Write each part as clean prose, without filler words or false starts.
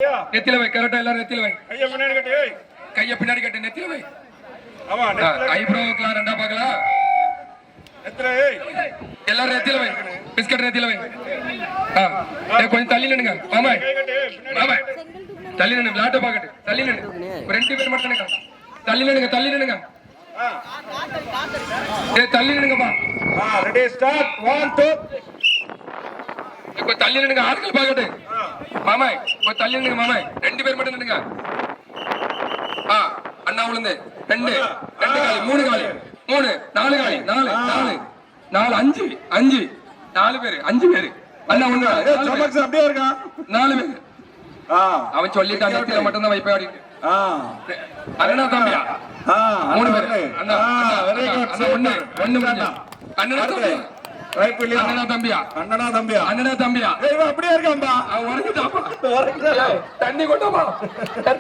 நெத்தில வை கரெக்டா எல்லாரும் நெத்தில வை கைய பின்னாடி கட்டு நெத்தில வை ஐப்ரோக்கெல்லாம் ரெண்டா பாக்கலாம் எல்லாரும் நெத்தில வை பிஸ்கட் நெத்தில வை கொஞ்சம் தள்ளி நின்னுங்க மாமா மாமா தள்ளி நின்னு விளையாட்ட பாக்கட்டு தள்ளி நின்னு ரெண்டு பேர் மட்டும் நின்னுங்க தள்ளி நின்னுங்க தள்ளி நின்னுங்க தள்ளி நின்னுங்கப்பா ரெடி ஸ்டார்ட் 1 2 தள்ளி நின்னுங்க ஆட்கள் பாக்கட்டு மாமா கொஞ்சம் தள்ளி நின்னுங்க மாமா ரெண்டு பேர் மட்டும் நின்னுங்க அண்ணா விழுந்து ரெண்டு ரெண்டு காலி மூணு காலி மூணு நாலு காலி நாலு நாலு நாலு அஞ்சு அஞ்சு நாலு பேரு அஞ்சு பேரு அண்ணா ஒண்ணு அப்படியே இருக்கான் 4 பேரு அவன் சொல்லிட்டான் நெத்தில மட்டும் தான் வைப்பே ஆடிட்டு அண்ணா தம்பியா 3 பேரு அண்ணா ஒண்ணு ஒண்ணு அண்ணா தம்பியா அண்ணனா தம்பியா அண்ணனா தம்பியா அண்ணனா தம்பியா அப்படியே இருக்கான்பா அவன் உறங்கிட்டாப்பா தண்ணி கொண்டாப்பா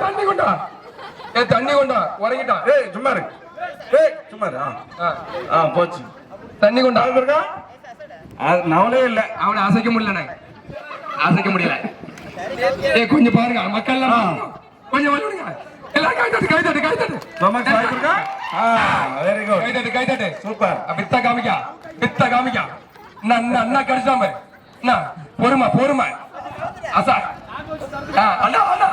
தண்ணி கொண்டா தண்ணி கொண்டா உறங்கிட்டான் சும்மா இரு சும்மா போச்சு தண்ணி கொண்டா இருக்கா நவலே இல்ல அவனை அசைக்க முடியல அசைக்க முடியல கொஞ்சம் பாருங்க மக்கள் கொஞ்சம் விடுங்க எல்லாரும் கை தட்டு கை தட்டு கை தட்டு இருக்கா வெரி குட் கை தட்டு கை தட்டு சூப்பர் வித்த காமிக்கா அண்ணா கடிச்சாம பொறுமை பொறுமை அசா அண்ணா அண்ணா